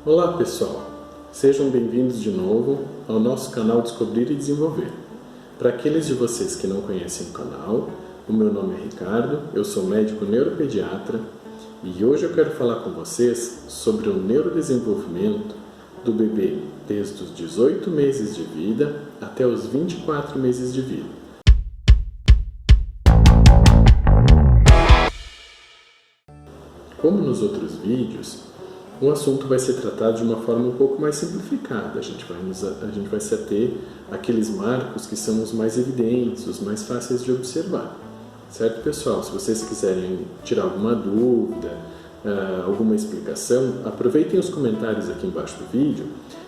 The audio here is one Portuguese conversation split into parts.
Olá pessoal, sejam bem-vindos de novo ao nosso canal Descobrir e Desenvolver. Para aqueles de vocês que não conhecem o canal, o meu nome é Ricardo, eu sou médico neuropediatra e hoje eu quero falar com vocês sobre o neurodesenvolvimento do bebê desde os 18 meses de vida até os 24 meses de vida. Como nos outros vídeos, o assunto vai ser tratado de uma forma um pouco mais simplificada. A gente vai se ater àqueles marcos que são os mais evidentes, os mais fáceis de observar. Certo, pessoal? Se vocês quiserem tirar alguma dúvida, alguma explicação, aproveitem os comentários aqui embaixo do vídeo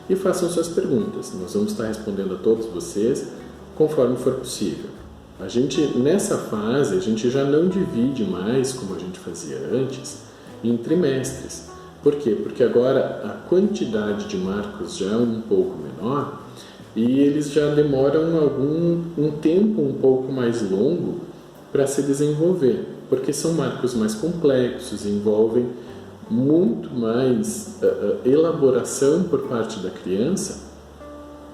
e façam suas perguntas. Nós vamos estar respondendo a todos vocês conforme for possível. Nessa fase, a gente já não divide mais, como a gente fazia antes, em trimestres. Por quê? Porque agora a quantidade de marcos já é um pouco menor e eles já demoram um tempo um pouco mais longo para se desenvolver, porque são marcos mais complexos, envolvem muito mais elaboração por parte da criança.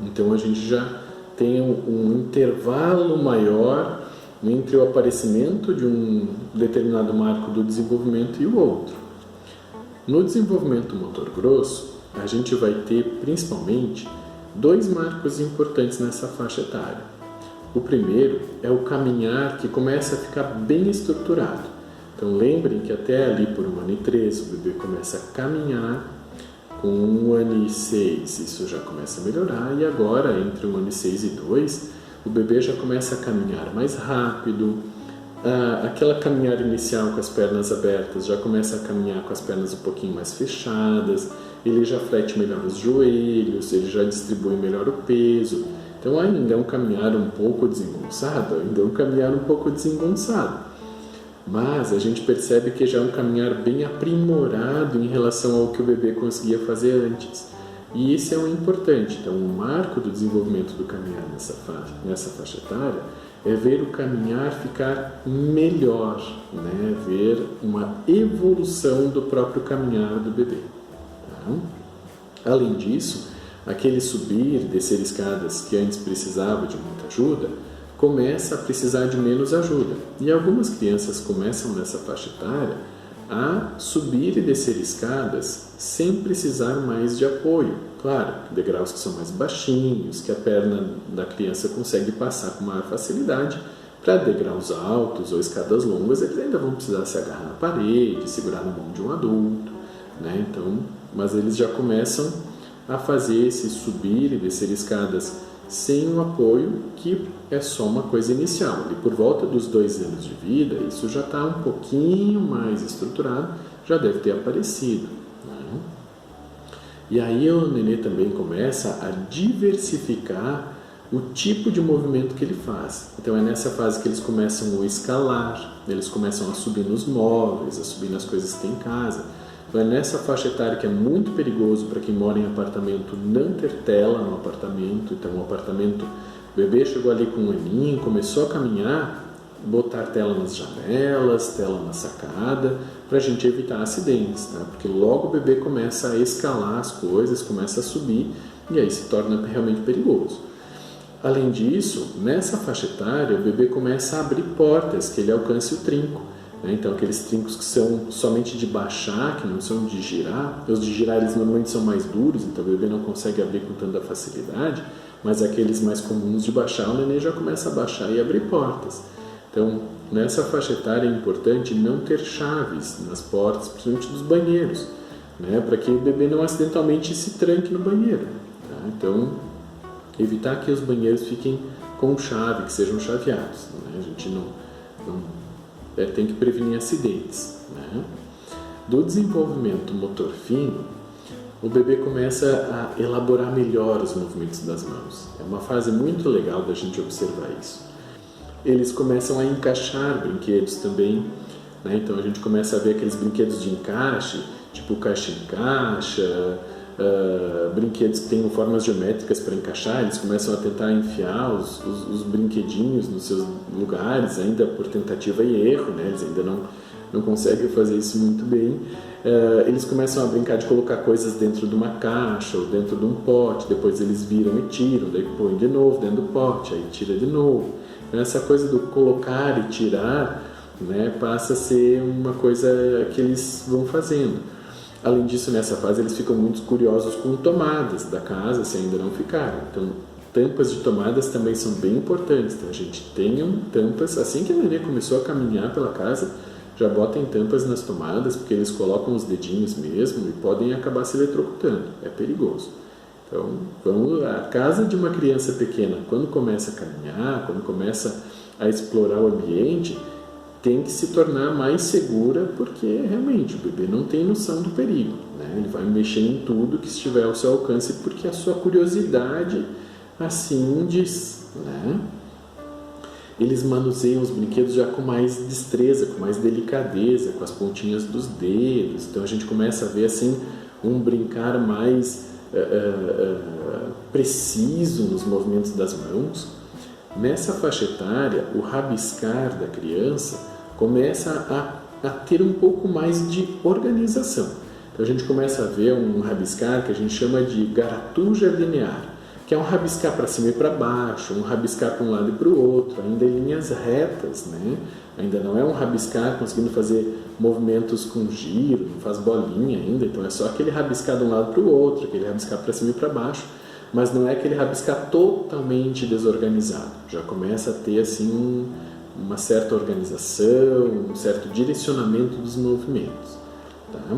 Então a gente já tem um intervalo maior entre o aparecimento de um determinado marco do desenvolvimento e o outro. No desenvolvimento motor grosso, a gente vai ter principalmente dois marcos importantes nessa faixa etária. O primeiro é o caminhar, que começa a ficar bem estruturado. Então lembrem que até ali por 1 ano e 3 o bebê começa a caminhar, com 1 ano e 6 isso já começa a melhorar, e agora entre 1 ano e 6 e 2 o bebê já começa a caminhar mais rápido. Aquela caminhar inicial com as pernas abertas já começa a caminhar com as pernas um pouquinho mais fechadas, ele já flete melhor os joelhos, ele já distribui melhor o peso. Então ainda é um caminhar um pouco desengonçado, mas a gente percebe que já é um caminhar bem aprimorado em relação ao que o bebê conseguia fazer antes. E isso é o importante. Então o marco do desenvolvimento do caminhar nessa faixa etária é ver o caminhar ficar melhor, né? Ver uma evolução do próprio caminhar do bebê. Tá? Além disso, aquele subir e descer escadas que antes precisava de muita ajuda, começa a precisar de menos ajuda. E algumas crianças começam nessa faixa etária a subir e descer escadas sem precisar mais de apoio. Claro, degraus que são mais baixinhos, que a perna da criança consegue passar com maior facilidade. Para degraus altos ou escadas longas, eles ainda vão precisar se agarrar na parede, segurar na mão de um adulto, né? Então, mas eles já começam a fazer esse subir e descer escadas sem um apoio, que é só uma coisa inicial. E por volta dos 2 anos de vida, isso já está um pouquinho mais estruturado, já deve ter aparecido. Né? E aí o nenê também começa a diversificar o tipo de movimento que ele faz. Então é nessa fase que eles começam a escalar, eles começam a subir nos móveis, a subir nas coisas que tem em casa. Então é nessa faixa etária que é muito perigoso para quem mora em apartamento não ter tela no apartamento. Então o apartamento, o bebê chegou ali com 1 aninho, começou a caminhar, botar tela nas janelas, tela na sacada, para a gente evitar acidentes, tá? Porque logo o bebê começa a escalar as coisas, começa a subir e aí se torna realmente perigoso. Além disso, nessa faixa etária o bebê começa a abrir portas, que ele alcance o trinco. Então aqueles trincos que são somente de baixar, que não são de girar, os de girar eles normalmente são mais duros, então o bebê não consegue abrir com tanta facilidade, mas aqueles mais comuns de baixar, o neném já começa a baixar e abrir portas. Então nessa faixa etária é importante não ter chaves nas portas, principalmente dos banheiros, né? Para que o bebê não acidentalmente se tranque no banheiro. Tá? Então evitar que os banheiros fiquem com chave, que sejam chaveados. Né? A gente tem que prevenir acidentes. Né? Do desenvolvimento motor fino, o bebê começa a elaborar melhor os movimentos das mãos. É uma fase muito legal da gente observar isso. Eles começam a encaixar brinquedos também. Né? Então a gente começa a ver aqueles brinquedos de encaixe, tipo caixa-encaixa, brinquedos que têm formas geométricas para encaixar. Eles começam a tentar enfiar os brinquedinhos nos seus lugares, ainda por tentativa e erro, né? Eles ainda não conseguem fazer isso muito bem. Eles começam a brincar de colocar coisas dentro de uma caixa ou dentro de um pote, depois eles viram e tiram, daí põem de novo dentro do pote, aí tira de novo. Então, essa coisa do colocar e tirar, né, passa a ser uma coisa que eles vão fazendo. Além disso, nessa fase eles ficam muito curiosos com tomadas da casa, se ainda não ficaram. Então, tampas de tomadas também são bem importantes. Então, a gente tem tampas, assim que a nenê começou a caminhar pela casa, já botem tampas nas tomadas, porque eles colocam os dedinhos mesmo e podem acabar se eletrocutando. É perigoso. Então, a casa de uma criança pequena, quando começa a caminhar, quando começa a explorar o ambiente, tem que se tornar mais segura, porque realmente o bebê não tem noção do perigo, né? Ele vai mexer em tudo que estiver ao seu alcance, porque a sua curiosidade assim diz, né? Eles manuseiam os brinquedos já com mais destreza, com mais delicadeza, com as pontinhas dos dedos. Então a gente começa a ver assim um brincar mais preciso nos movimentos das mãos. Nessa faixa etária, o rabiscar da criança começa a ter um pouco mais de organização. Então a gente começa a ver um rabiscar que a gente chama de garatuja linear, que é um rabiscar para cima e para baixo, um rabiscar para um lado e para o outro, ainda em linhas retas, né? Ainda não é um rabiscar conseguindo fazer movimentos com giro, não faz bolinha ainda, então é só aquele rabiscar de um lado para o outro, aquele rabiscar para cima e para baixo, mas não é aquele rabiscar totalmente desorganizado. Já começa a ter assim uma certa organização, um certo direcionamento dos movimentos, tá?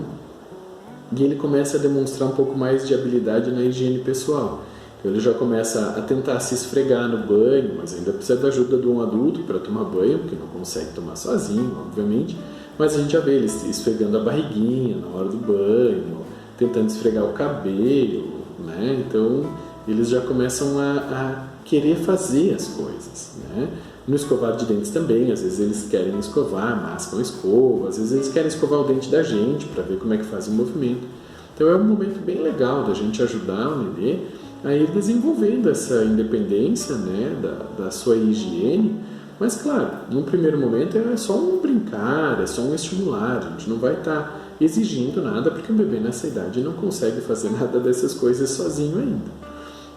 E ele começa a demonstrar um pouco mais de habilidade na higiene pessoal. Então ele já começa a tentar se esfregar no banho, mas ainda precisa da ajuda de um adulto para tomar banho, porque não consegue tomar sozinho, obviamente. Mas a gente já vê ele esfregando a barriguinha na hora do banho, tentando esfregar o cabelo, né? Então eles já começam a querer fazer as coisas, né? No escovar de dentes também, às vezes eles querem escovar, mascam a escova, às vezes eles querem escovar o dente da gente para ver como é que faz o movimento. Então é um momento bem legal da gente ajudar o nenê a ir desenvolvendo essa independência, né, da sua higiene. Mas claro, num primeiro momento é só um brincar, é só um estimular, a gente não vai estar exigindo nada, porque o bebê nessa idade não consegue fazer nada dessas coisas sozinho ainda,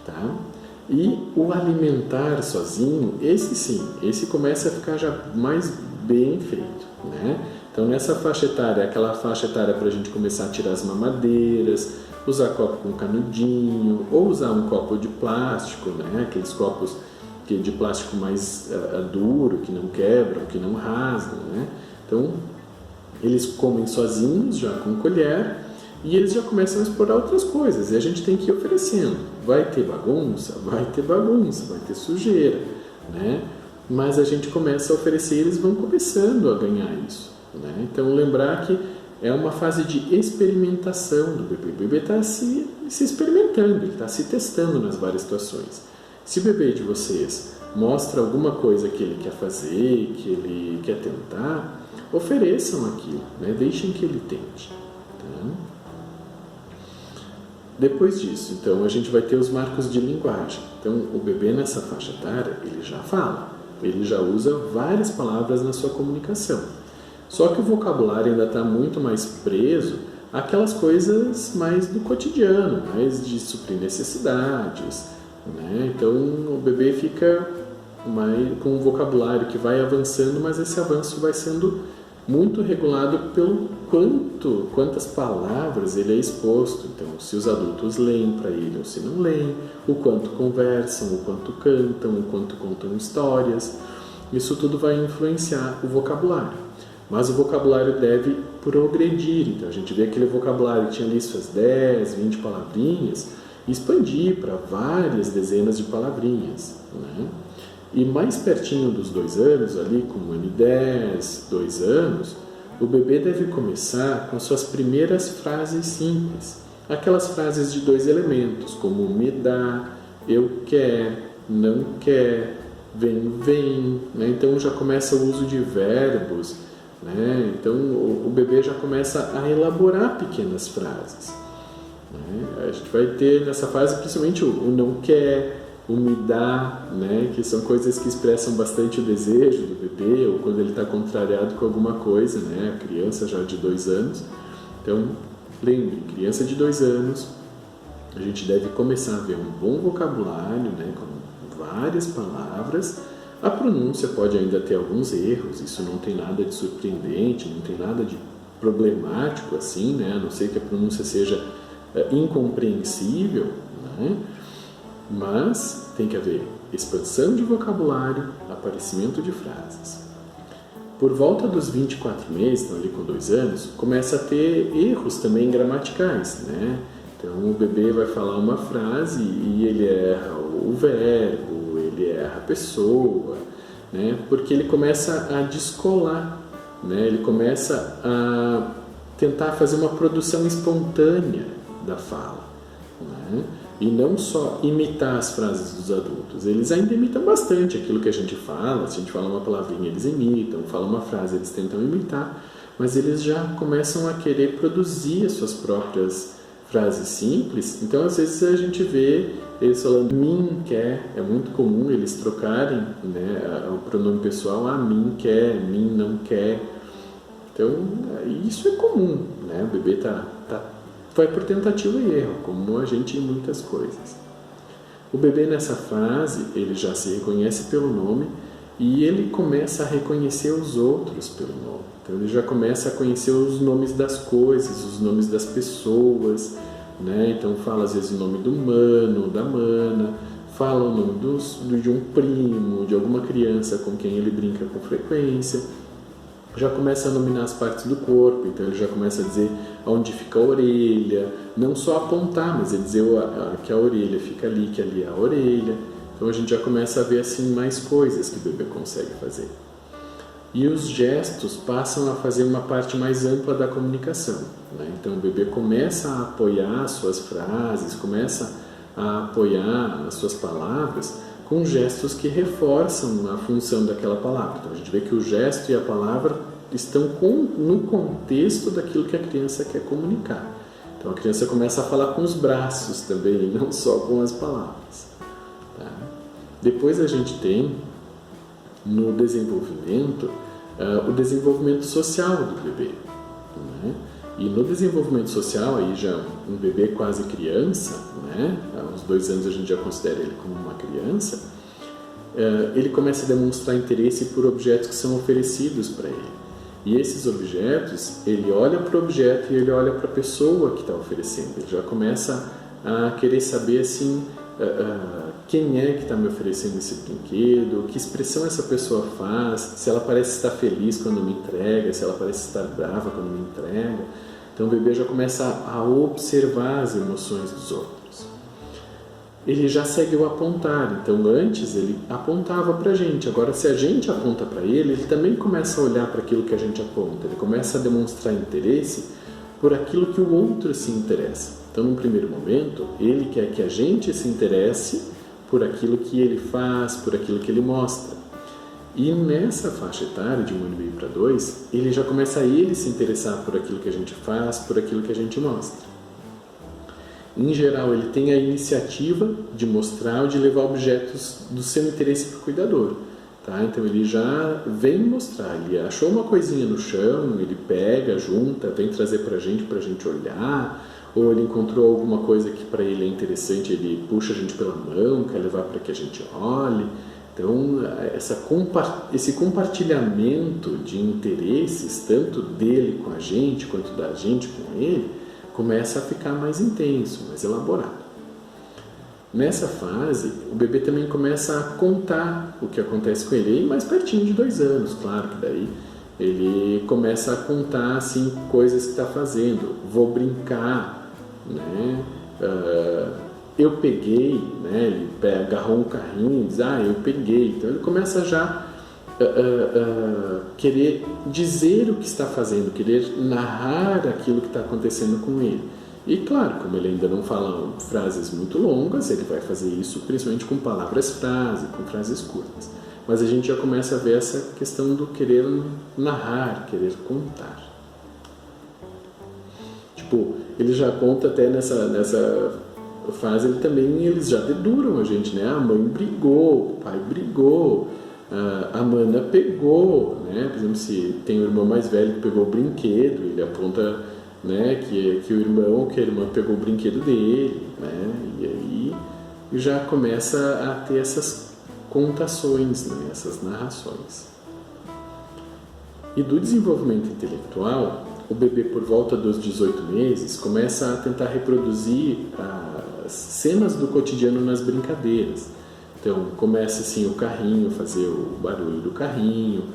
tá? E o alimentar sozinho, esse sim, esse começa a ficar já mais bem feito, né? Então nessa faixa etária, aquela faixa etária para a gente começar a tirar as mamadeiras, usar copo com canudinho, ou usar um copo de plástico, né? Aqueles copos de plástico mais duro, que não quebram, que não rasgam, né? Então eles comem sozinhos, já com colher, e eles já começam a explorar outras coisas, e a gente tem que ir oferecendo. Vai ter bagunça, vai ter sujeira, né? Mas a gente começa a oferecer e eles vão começando a ganhar isso, né? Então lembrar que é uma fase de experimentação do bebê. O bebê está se experimentando, ele está se testando nas várias situações. Se o bebê de vocês mostra alguma coisa que ele quer fazer, que ele quer tentar, ofereçam aquilo, né? Deixem que ele tente, tá? Depois disso, então, a gente vai ter os marcos de linguagem. Então, o bebê nessa faixa etária, ele já fala, ele já usa várias palavras na sua comunicação. Só que o vocabulário ainda está muito mais preso àquelas coisas mais do cotidiano, mais de suprir necessidades, né? Então, o bebê fica com um vocabulário que vai avançando, mas esse avanço vai sendo muito regulado pelo quantas palavras ele é exposto. Então, se os adultos leem para ele ou se não leem, o quanto conversam, o quanto cantam, o quanto contam histórias. Isso tudo vai influenciar o vocabulário. Mas o vocabulário deve progredir. Então, a gente vê aquele vocabulário que tinha ali suas 10, 20 palavrinhas, expandir para várias dezenas de palavrinhas, né? E mais pertinho dos 2 anos, ali com 1 ano e 10, 2 anos, o bebê deve começar com as suas primeiras frases simples. Aquelas frases de 2 elementos, como me dá, eu quer, não quer, vem, né? Então já começa o uso de verbos, né? Então o bebê já começa a elaborar pequenas frases, né? A gente vai ter nessa fase principalmente o não quer, o me dá, né? Que são coisas que expressam bastante o desejo do bebê, ou quando ele está contrariado com alguma coisa, né? A criança já de 2 anos. Então, lembre, criança de 2 anos, a gente deve começar a ver um bom vocabulário, né? Com várias palavras. A pronúncia pode ainda ter alguns erros, isso não tem nada de surpreendente, não tem nada de problemático assim, né? A não ser que a pronúncia seja incompreensível, né? Mas tem que haver expansão de vocabulário, aparecimento de frases. Por volta dos 24 meses, então ali com 2 anos, começa a ter erros também gramaticais, né? Então o bebê vai falar uma frase e ele erra o verbo, ele erra a pessoa, né? Porque ele começa a descolar, né? Ele começa a tentar fazer uma produção espontânea da fala, né? E não só imitar as frases dos adultos. Eles ainda imitam bastante aquilo que a gente fala. Se a gente fala uma palavrinha, eles imitam. Fala uma frase, eles tentam imitar. Mas eles já começam a querer produzir as suas próprias frases simples. Então, às vezes, a gente vê eles falando mim quer. É muito comum eles trocarem, né, o pronome pessoal. Mim quer, mim não quer. Então, isso é comum, né? O bebê vai por tentativa e erro, como a gente em muitas coisas. O bebê nessa fase, ele já se reconhece pelo nome e ele começa a reconhecer os outros pelo nome. Então ele já começa a conhecer os nomes das coisas, os nomes das pessoas, né? Então fala às vezes o nome do mano, da mana, fala o nome de um primo, de alguma criança com quem ele brinca com frequência. Já começa a nominar as partes do corpo, então ele já começa a dizer onde fica a orelha, não só apontar, mas ele dizer que a orelha fica ali, que ali é a orelha. Então a gente já começa a ver assim mais coisas que o bebê consegue fazer. E os gestos passam a fazer uma parte mais ampla da comunicação, né? Então o bebê começa a apoiar as suas frases, começa a apoiar as suas palavras com gestos que reforçam a função daquela palavra. Então a gente vê que o gesto e a palavra estão no contexto daquilo que a criança quer comunicar. Então a criança começa a falar com os braços também, não só com as palavras. Tá? Depois a gente tem, no desenvolvimento, o desenvolvimento social do bebê, né? E no desenvolvimento social, aí já um bebê quase criança, né? Aos 2 anos a gente já considera ele como uma criança, ele começa a demonstrar interesse por objetos que são oferecidos para ele. E esses objetos, ele olha para o objeto e ele olha para a pessoa que está oferecendo. Ele já começa a querer saber assim, quem é que está me oferecendo esse brinquedo, que expressão essa pessoa faz, se ela parece estar feliz quando me entrega, se ela parece estar brava quando me entrega. Então o bebê já começa a observar as emoções dos outros. Ele já segue o apontar, então antes ele apontava para a gente, agora se a gente aponta para ele, ele também começa a olhar para aquilo que a gente aponta, ele começa a demonstrar interesse por aquilo que o outro se interessa. Então, num primeiro momento, ele quer que a gente se interesse por aquilo que ele faz, por aquilo que ele mostra. E nessa faixa etária, de 1 ano e meio para 2, ele já começa a ele se interessar por aquilo que a gente faz, por aquilo que a gente mostra. Em geral, ele tem a iniciativa de mostrar ou de levar objetos do seu interesse para o cuidador. Tá? Então ele já vem mostrar, ele achou uma coisinha no chão, ele pega, junta, vem trazer para a gente olhar, ou ele encontrou alguma coisa que para ele é interessante, ele puxa a gente pela mão, quer levar para que a gente olhe. Então esse compartilhamento de interesses, tanto dele com a gente, quanto da gente com ele, começa a ficar mais intenso, mais elaborado. Nessa fase, o bebê também começa a contar o que acontece com ele, e mais pertinho de 2 anos, claro que daí ele começa a contar assim, coisas que está fazendo. Vou brincar, né? Eu peguei, né? Ele agarrou um carrinho e diz, eu peguei. Então ele começa já querer dizer o que está fazendo, querer narrar aquilo que está acontecendo com ele. E claro, como ele ainda não fala frases muito longas, ele vai fazer isso principalmente com palavras-frase, com frases curtas. Mas a gente já começa a ver essa questão do querer narrar, querer contar. Tipo, ele já conta até nessa fase eles já deduram a gente, né? A mãe brigou, o pai brigou, a mana pegou, né? Por exemplo, se tem o irmão mais velho que pegou o brinquedo, ele aponta, né, que a irmã pegou o brinquedo dele, né? E aí já começa a ter essas contações, né? Essas narrações. E do desenvolvimento intelectual, o bebê, por volta dos 18 meses, começa a tentar reproduzir as cenas do cotidiano nas brincadeiras. Então, começa assim o carrinho, fazer o barulho do carrinho,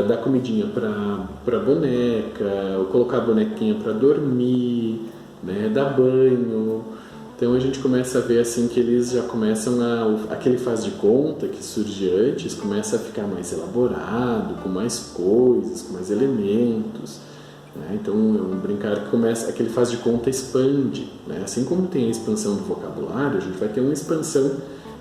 dar comidinha para a boneca, colocar a bonequinha para dormir, né, dar banho. Então, a gente começa a ver assim que eles já começam aquele faz de conta que surge antes, começa a ficar mais elaborado, com mais coisas, com mais elementos. Então, é um brincar que começa, aquele faz de conta expande, né? Assim como tem a expansão do vocabulário, a gente vai ter uma expansão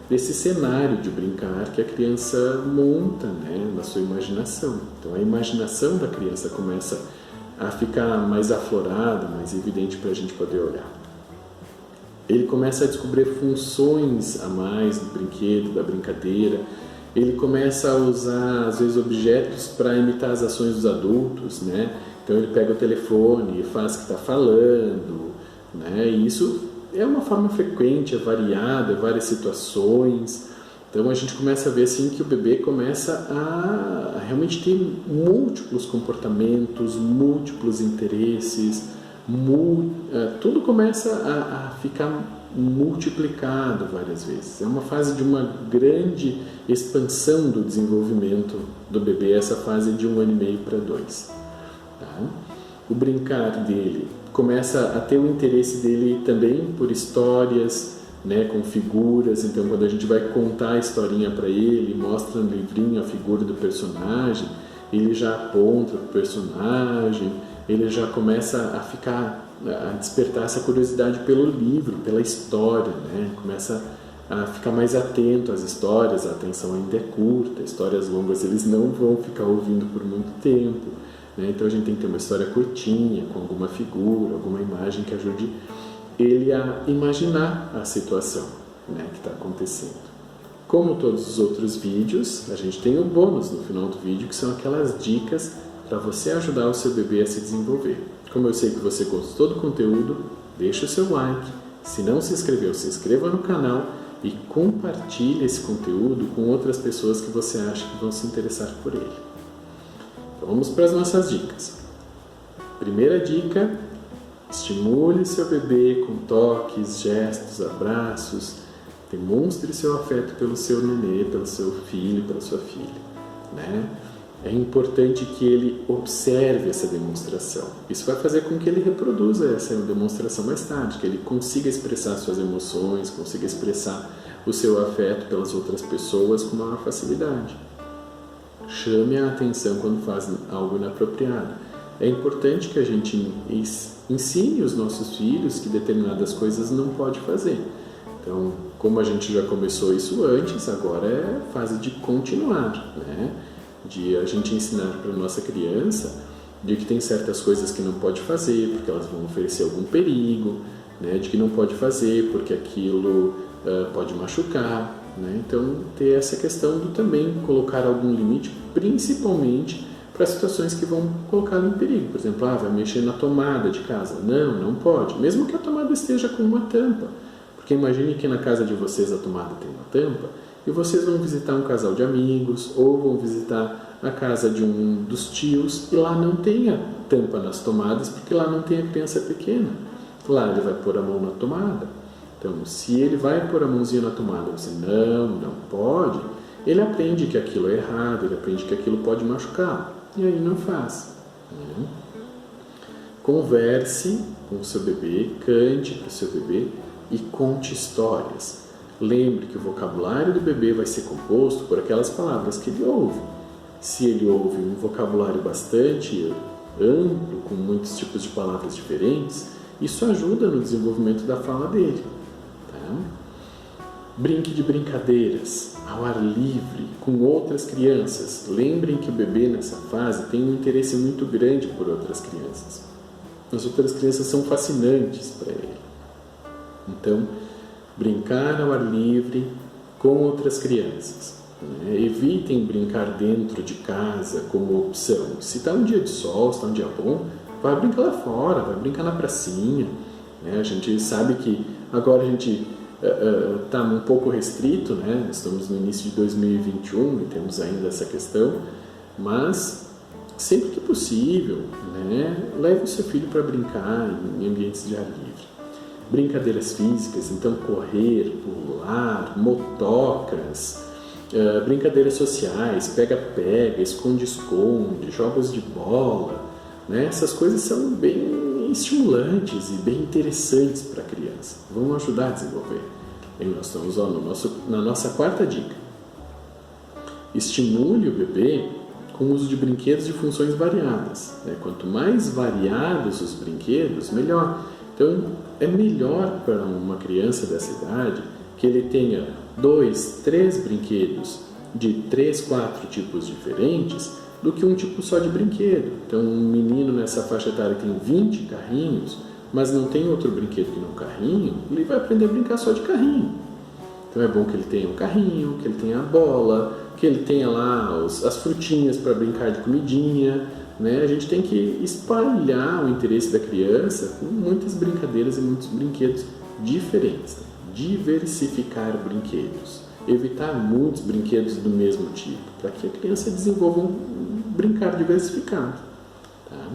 desse cenário de brincar que a criança monta, né, na sua imaginação. Então, a imaginação da criança começa a ficar mais aflorada, mais evidente para a gente poder olhar. Ele começa a descobrir funções a mais do brinquedo, da brincadeira. Ele começa a usar, às vezes, objetos para imitar as ações dos adultos, né? Então ele pega o telefone e faz que está falando, né? E isso é uma forma frequente, é variada, é várias situações. Então a gente começa a ver assim que o bebê começa a realmente ter múltiplos comportamentos, múltiplos interesses, tudo começa a ficar multiplicado várias vezes. É uma fase de uma grande expansão do desenvolvimento do bebê, essa fase de 1 ano e meio para 2. Tá? O brincar dele começa a ter o interesse dele também por histórias, né, com figuras. Então, quando a gente vai contar a historinha para ele, mostra no livrinho a figura do personagem, ele já aponta para o personagem, ele já começa a despertar essa curiosidade pelo livro, pela história, né? Começa a ficar mais atento às histórias, a atenção ainda é curta, histórias longas eles não vão ficar ouvindo por muito tempo, né? Então a gente tem que ter uma história curtinha, com alguma figura, alguma imagem que ajude ele a imaginar a situação, né, que está acontecendo. Como todos os outros vídeos, a gente tem um bônus no final do vídeo, que são aquelas dicas para você ajudar o seu bebê a se desenvolver. Como eu sei que você gostou do conteúdo, deixa o seu like. Se não se inscreveu, se inscreva no canal e compartilhe esse conteúdo com outras pessoas que você acha que vão se interessar por ele. Então vamos para as nossas dicas. Primeira dica: estimule seu bebê com toques, gestos, abraços. Demonstre seu afeto pelo seu nenê, pelo seu filho, pela sua filha, né? É importante que ele observe essa demonstração. Isso vai fazer com que ele reproduza essa demonstração mais tarde, que ele consiga expressar suas emoções, consiga expressar o seu afeto pelas outras pessoas com maior facilidade. Chame a atenção quando faz algo inapropriado. É importante que a gente ensine os nossos filhos que determinadas coisas não pode fazer. Então, como a gente já começou isso antes, agora é fase de continuar, né? De a gente ensinar para a nossa criança de que tem certas coisas que não pode fazer porque elas vão oferecer algum perigo, né? De que não pode fazer porque aquilo pode machucar, né? Então, ter essa questão de também colocar algum limite, principalmente para situações que vão colocar em perigo. Por exemplo, vai mexer na tomada de casa. Não pode, mesmo que a tomada esteja com uma tampa. Porque imagine que na casa de vocês a tomada tem uma tampa e vocês vão visitar um casal de amigos ou vão visitar a casa de um dos tios e lá não tem a tampa nas tomadas porque lá não tem a criança pequena. Lá ele vai pôr a mão na tomada. Então, se ele vai pôr a mãozinha na tomada e você não pode, ele aprende que aquilo é errado, ele aprende que aquilo pode machucar e aí não faz. Converse com o seu bebê, cante para o seu bebê e conte histórias. Lembre que o vocabulário do bebê vai ser composto por aquelas palavras que ele ouve. Se ele ouve um vocabulário bastante amplo, com muitos tipos de palavras diferentes, isso ajuda no desenvolvimento da fala dele. Tá? Brinque de brincadeiras, ao ar livre, com outras crianças. Lembrem que o bebê nessa fase tem um interesse muito grande por outras crianças. As outras crianças são fascinantes para ele. Então, brincar ao ar livre com outras crianças. Né? Evitem brincar dentro de casa como opção. Se está um dia de sol, se está um dia bom, vai brincar lá fora, vai brincar na pracinha. Né? A gente sabe que agora a gente está um pouco restrito, né? Estamos no início de 2021 e temos ainda essa questão, mas sempre que possível, né? Leve o seu filho para brincar em ambientes de ar livre. Brincadeiras físicas, então correr, pular, motocas, brincadeiras sociais, pega-pega, esconde-esconde, jogos de bola, né? Essas coisas são bem estimulantes e bem interessantes para a criança. Vamos ajudar a desenvolver. E nós estamos na nossa quarta dica. Estimule o bebê com o uso de brinquedos de funções variadas. Né? Quanto mais variados os brinquedos, melhor. Então, é melhor para uma criança dessa idade que ele tenha 2, 3 brinquedos de 3, 4 tipos diferentes do que um tipo só de brinquedo. Então, um menino nessa faixa etária tem 20 carrinhos, mas não tem outro brinquedo que não carrinho, ele vai aprender a brincar só de carrinho. Então, é bom que ele tenha um carrinho, que ele tenha a bola, que ele tenha lá as frutinhas para brincar de comidinha. Né? A gente tem que espalhar o interesse da criança com muitas brincadeiras e muitos brinquedos diferentes. Diversificar brinquedos. Evitar muitos brinquedos do mesmo tipo, para que a criança desenvolva um brincar diversificado. Tá?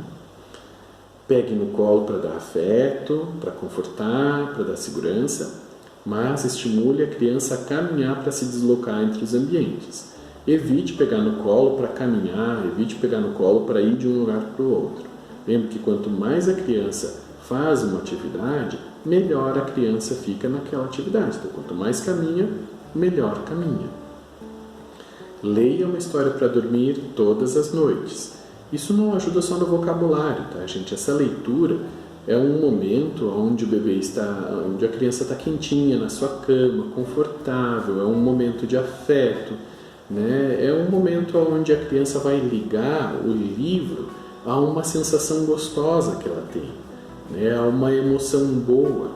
Pegue no colo para dar afeto, para confortar, para dar segurança, mas estimule a criança a caminhar para se deslocar entre os ambientes. Evite pegar no colo para caminhar, evite pegar no colo para ir de um lugar para o outro. Lembre que quanto mais a criança faz uma atividade, melhor a criança fica naquela atividade. Então, quanto mais caminha, melhor caminha. Leia uma história para dormir todas as noites. Isso não ajuda só no vocabulário, tá, gente? Essa leitura é um momento onde o bebê está, onde a criança está quentinha na sua cama, confortável, é um momento de afeto, né? É um momento onde a criança vai ligar o livro a uma sensação gostosa que ela tem, né? A uma emoção boa.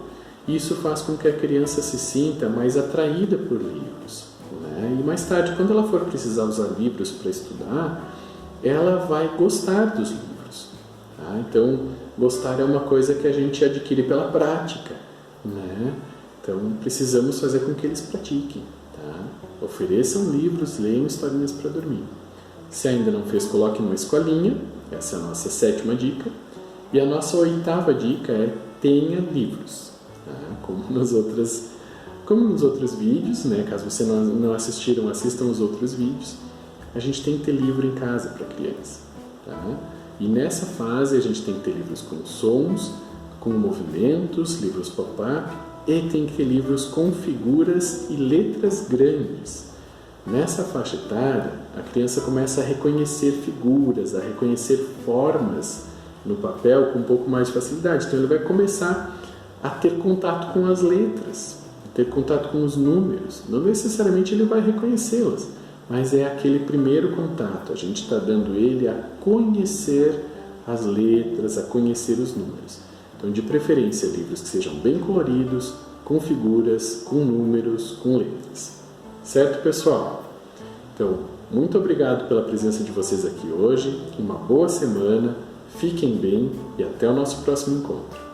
Isso faz com que a criança se sinta mais atraída por livros. Né? E mais tarde, quando ela for precisar usar livros para estudar, ela vai gostar dos livros. Tá? Então, gostar é uma coisa que a gente adquire pela prática. Né? Então, precisamos fazer com que eles pratiquem. Tá? Ofereçam livros, leiam historinhas para dormir. Se ainda não fez, coloque numa escolinha. Essa é a nossa 7ª dica. E a nossa 8ª dica é: tenha livros. Tá? Como nos outros vídeos, né? Caso você não assistiram, assistam os outros vídeos. A gente tem que ter livro em casa para criança. Tá? E nessa fase a gente tem que ter livros com sons, com movimentos, livros pop-up, e tem que ter livros com figuras e letras grandes. Nessa faixa etária, a criança começa a reconhecer figuras, a reconhecer formas no papel com um pouco mais de facilidade. Então ele vai começar a ter contato com as letras, a ter contato com os números. Não necessariamente ele vai reconhecê-las, mas é aquele primeiro contato. A gente está dando ele a conhecer as letras, a conhecer os números. Então, de preferência, livros que sejam bem coloridos, com figuras, com números, com letras. Certo, pessoal? Então, muito obrigado pela presença de vocês aqui hoje. Uma boa semana, fiquem bem e até o nosso próximo encontro.